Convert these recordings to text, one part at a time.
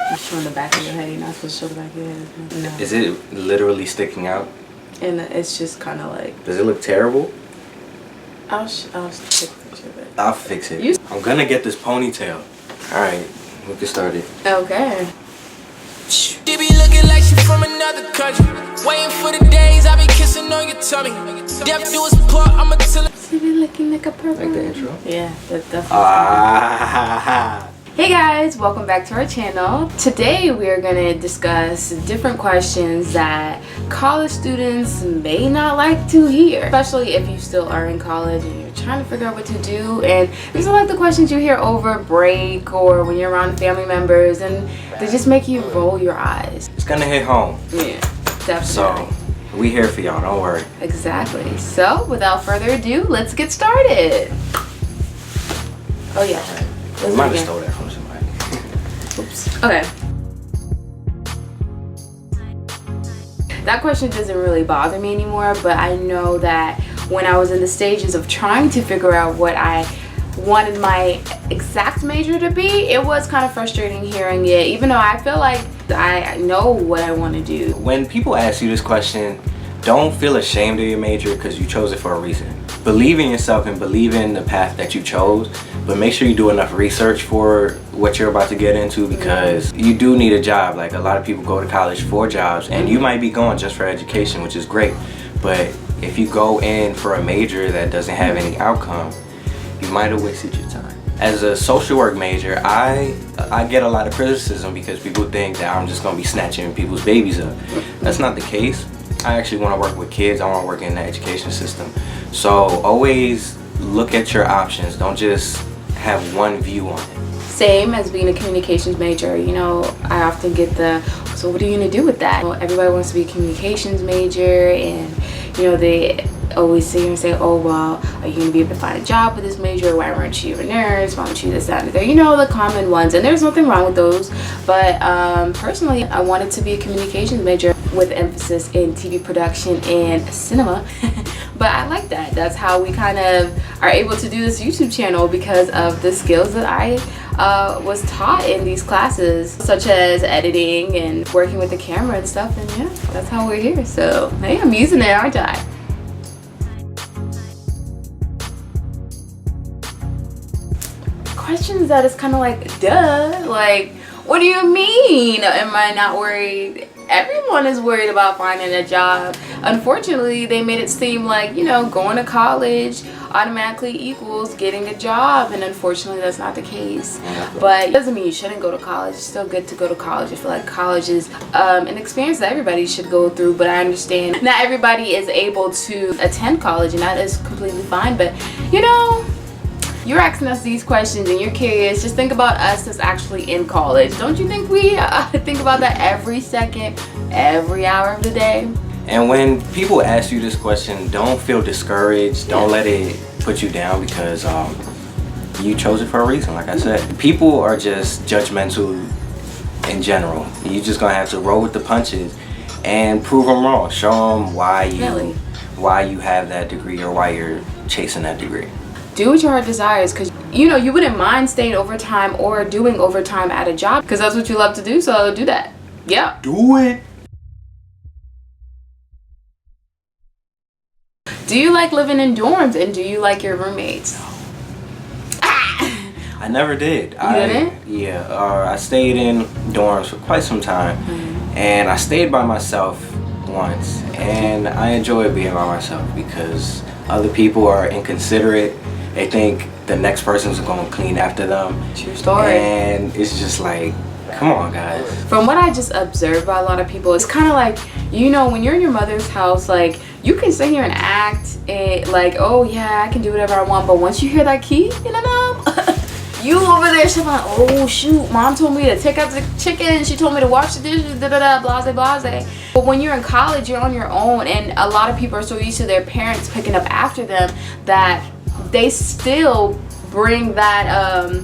You're showing the back of your head. You're not supposed to show the back of your head. No. Is it literally sticking out? And it's just kind of like... Does it look terrible? I'll take a picture of it. I'll fix it. I'm gonna get this ponytail. Alright, we can start it. Okay. She be looking like she from another country. Waiting for the days I be kissing on your tummy. Death do us part, I'ma tell her. She be looking like a purple. Like the intro? Yeah, that's Ah. Hey guys, welcome back to our channel. Today we are going to discuss different questions that college students may not like to hear, especially if you still are in college and you're trying to figure out what to do. And these are like the questions you hear over break or when you're around family members, and they just make you roll your eyes. It's gonna hit home. Yeah, definitely. So, we here for y'all, don't worry. Exactly. So, without further ado, let's get started. Oh yeah. We might have stole that from somebody. Oops. Okay. That question doesn't really bother me anymore, but I know that when I was in the stages of trying to figure out what I wanted my exact major to be, it was kind of frustrating hearing it, even though I feel like I know what I want to do. When people ask you this question, don't feel ashamed of your major because you chose it for a reason. Believe in yourself and believe in the path that you chose, but make sure you do enough research for what you're about to get into, because you do need a job. Like, a lot of people go to college for jobs, and you might be going just for education, which is great, but if you go in for a major that doesn't have any outcome, you might have wasted your time. As a social work major, I get a lot of criticism because people think that I'm just going to be snatching people's babies up. That's not the case. I actually want to work with kids. I want to work in the education system. So always look at your options. Don't just have one view on it. Same as being a communications major. You know, I often get the, so what are you going to do with that? Well, everybody wants to be a communications major, and you know, they always sit here and say, oh well, are you going to be able to find a job with this major? Why weren't you a nurse? Why weren't you this, that, and the other? You know, the common ones, and there's nothing wrong with those, but personally I wanted to be a communications major with emphasis in TV production and cinema. But I like that. That's how we kind of are able to do this YouTube channel, because of the skills that I was taught in these classes, such as editing and working with the camera and stuff. And yeah, that's how we're here. So hey, I'm using it, aren't I? Questions that is kind of like, duh, like, what do you mean am I not worried? Everyone is worried about finding a job. Unfortunately, they made it seem like, you know, going to college automatically equals getting a job, and unfortunately that's not the case. But it doesn't mean you shouldn't go to college. It's still good to go to college. I feel like college is an experience that everybody should go through, but I understand not everybody is able to attend college, and that is completely fine. But you know, you're asking us these questions and you're curious. Just think about us that's actually in college. Don't you think we think about that every second, every hour of the day? And when people ask you this question, don't feel discouraged. Don't let it put you down, because you chose it for a reason. Like I said, people are just judgmental in general. You just gonna have to roll with the punches and prove them wrong. Show them why you have that degree, or why you're chasing that degree. Do what your heart desires, because you know, you wouldn't mind staying overtime or doing overtime at a job, because that's what you love to do. So do that. Yeah, do it. Do you like living in dorms, and do you like your roommates? I never did. You didn't? Yeah, I stayed in dorms for quite some time, and I stayed by myself once, and I enjoyed being by myself because other people are inconsiderate. They think the next person's going to clean after them. True story. And it's just like, come on, guys. From what I just observed by a lot of people, it's kind of like, you know, when you're in your mother's house, like, you can sit here and act like, oh yeah, I can do whatever I want, but once you hear that key in the knob, you over there, she's like, oh shoot, mom told me to take out the chicken, she told me to wash the dishes, da da da, blase blase. But when you're in college, you're on your own, and a lot of people are so used to their parents picking up after them that they still bring that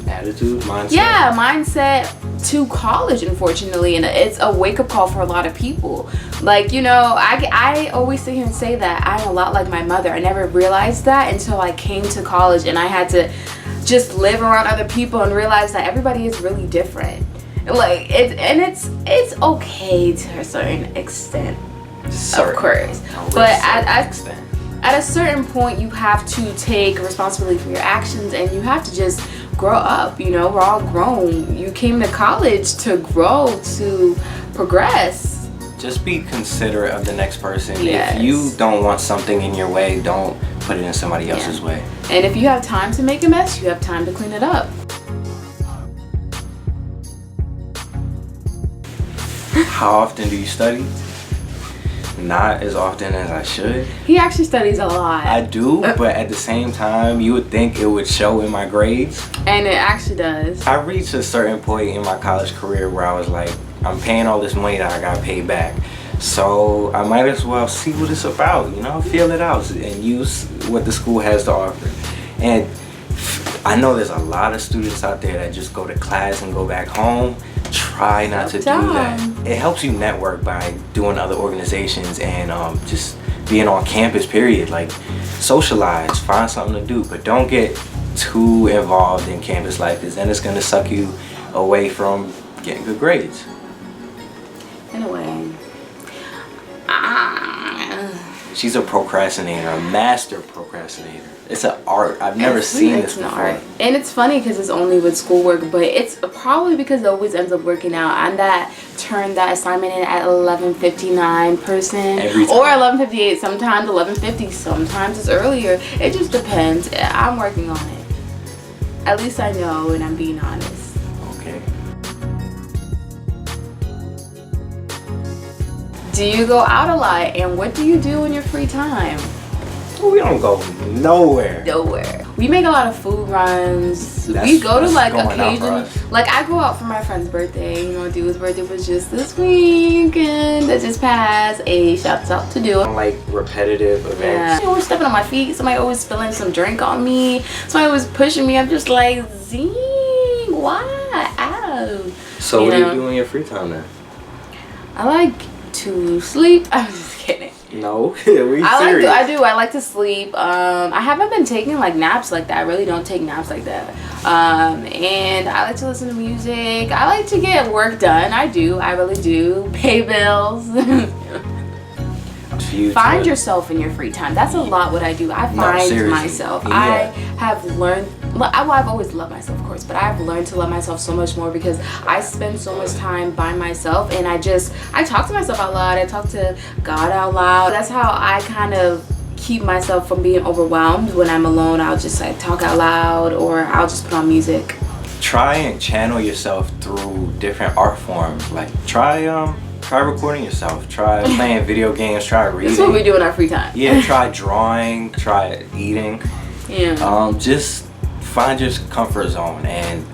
attitude, mindset. Yeah, mindset to college, unfortunately, and it's a wake-up call for a lot of people. Like, you know, I always sit here and say that I'm a lot like my mother. I never realized that until I came to college, and I had to just live around other people and realize that everybody is really different. Like it's okay to a certain extent, of course, but at a certain point you have to take responsibility for your actions, and you have to just grow up. You know, we're all grown. You came to college to grow, to progress. Just be considerate of the next person. Yes. If you don't want something in your way, don't put it in somebody else's way. And if you have time to make a mess, you have time to clean it up. How often do you study? Not as often as I should. He actually studies a lot. I do, but at the same time, you would think it would show in my grades. And it actually does. I reached a certain point in my college career where I was like, I'm paying all this money that I got paid back. So I might as well see what it's about, you know, feel it out and use what the school has to offer. And I know there's a lot of students out there that just go to class and go back home. Try not to do that. It helps you network by doing other organizations and just being on campus, period. Like, socialize, find something to do, but don't get too involved in campus life, because then it's going to suck you away from getting good grades. In a way. She's a procrastinator, a master procrastinator. It's an art. I've never seen this before. Art. And it's funny because it's only with schoolwork, but it's probably because it always ends up working out. I'm that turn that assignment in at 11:59 person, or 11:58. Sometimes 11:50. Sometimes it's earlier. It just depends. I'm working on it. At least I know, and I'm being honest. Okay. Do you go out a lot, and what do you do in your free time? We don't go nowhere. Nowhere. We make a lot of food runs. We go to like occasionally. Like, I go out for my friend's birthday. You know, dude's birthday was just this weekend that just passed. Shouts out to do. Like repetitive events. Yeah. Somebody always stepping on my feet. Somebody always spilling some drink on me. Somebody always pushing me. I'm just like, zing. Why? Ow. So what do you do in your free time then? I like to sleep. I'm just kidding. No, I like to sleep. I haven't been taking like naps like that. I really don't take naps like that. And I like to listen to music. I like to get work done. I really do. Pay bills. Find yourself in your free time. That's a lot what I do. I find myself. Yeah. I have learned, I've always loved myself, of course, but I've learned to love myself so much more because I spend so much time by myself, and I talk to myself out loud. I talk to God out loud. That's how I kind of keep myself from being overwhelmed. When I'm alone, I'll just like talk out loud, or I'll just put on music. Try and channel yourself through different art forms. Like try recording yourself, try playing video games, try reading. That's what we do in our free time. Yeah, try drawing, try eating. Yeah. Just find your comfort zone and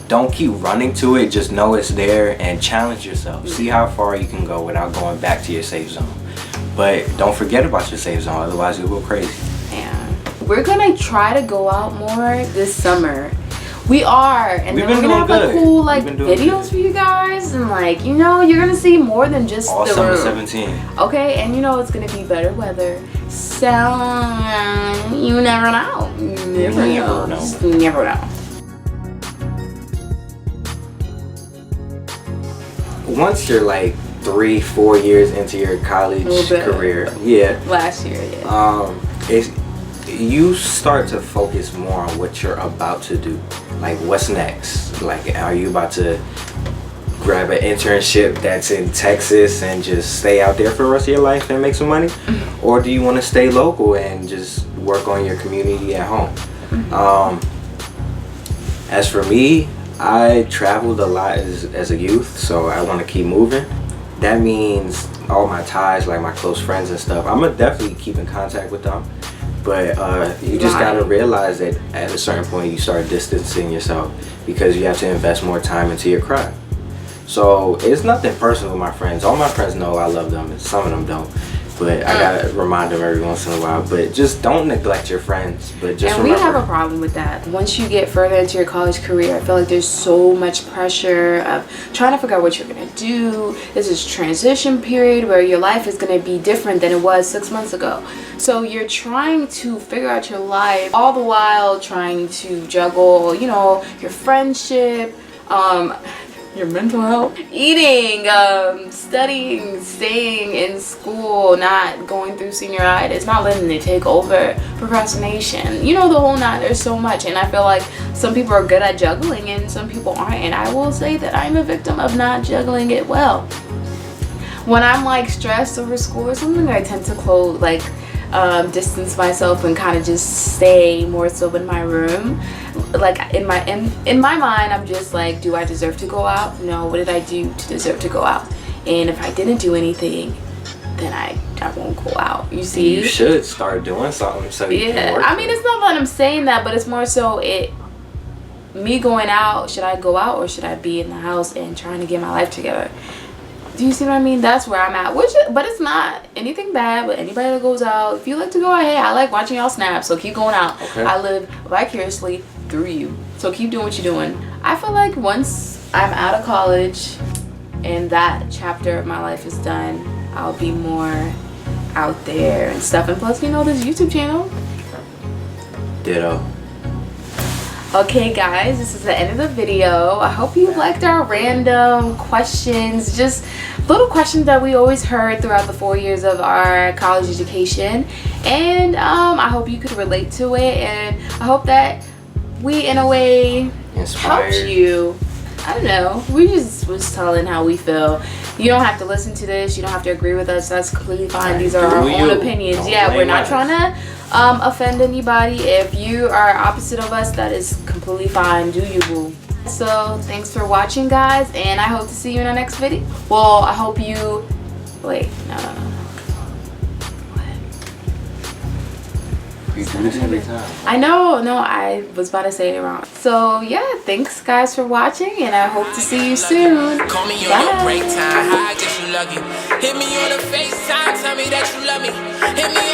don't keep running to it. Just know it's there and challenge yourself. See how far you can go without going back to your safe zone. But don't forget about your safe zone, otherwise you'll go crazy. Yeah. We're gonna try to go out more this summer. We are, and then we're gonna have like cool like videos for you guys, and like, you know, you're gonna see more than just all the summer room. 17. Okay, and you know it's gonna be better weather, so you never know. You never know. Once you're like 3-4 years into your college career, last year, you start to focus more on what you're about to do. Like, what's next? Like, are you about to grab an internship that's in Texas and just stay out there for the rest of your life and make some money? Mm-hmm. Or do you want to stay local and just work on your community at home? Mm-hmm. As for me, I traveled a lot as a youth, so I want to keep moving. That means all my ties, like my close friends and stuff, I'm gonna definitely keep in contact with them. But you just gotta realize that at a certain point you start distancing yourself because you have to invest more time into your craft. So it's nothing personal with my friends. All my friends know I love them, and some of them don't. But I gotta remind them every once in a while. But just don't neglect your friends. But just remember. And we have a problem with that. Once you get further into your college career, I feel like there's so much pressure of trying to figure out what you're gonna do. This is transition period where your life is gonna be different than it was 6 months ago. So you're trying to figure out your life, all the while trying to juggle, you know, your friendship, your mental health. Eating, studying, staying in school, not going through senioritis, not letting it take over, procrastination, you know, the whole nine. There's so much, and I feel like some people are good at juggling and some people aren't, and I will say that I'm a victim of not juggling it well. When I'm like stressed over school or something, I tend to distance myself and kind of just stay more so in my room. Like in my mind, I'm just like, do I deserve to go out? No. What did I do to deserve to go out? And if I didn't do anything, then I won't go out. You see? You should start doing something so you can work. I mean, it's not that I'm saying that, but it's more so me going out. Should I go out or should I be in the house and trying to get my life together? Do you see what I mean? That's where I'm at. But it's not anything bad. But anybody that goes out, if you like to go out, hey, I like watching y'all snap. So keep going out. Okay. I live vicariously through you. So keep doing what you're doing. I feel like once I'm out of college and that chapter of my life is done, I'll be more out there and stuff. And plus, you know, this YouTube channel. Ditto. Okay guys, this is the end of the video. I hope you liked our random questions, just little questions that we always heard throughout the 4 years of our college education, and I hope you could relate to it, and I hope that we in a way helped you. I don't know, we just was telling how we feel. You don't have to listen to this, you don't have to agree with us, that's completely fine. These are our own opinions. Yeah, we're not trying to offend anybody. If you are opposite of us, that is completely fine. Do you, boo? So thanks for watching, guys, and I hope to see you in the next video. Well, I hope you wait. No. You do this every time. I know. No, I was about to say it wrong. So yeah, thanks guys for watching, and I hope to see you soon. Call me on your break time. I guess you lucky. Hit me on the FaceTime. Tell me that you love me. Hit me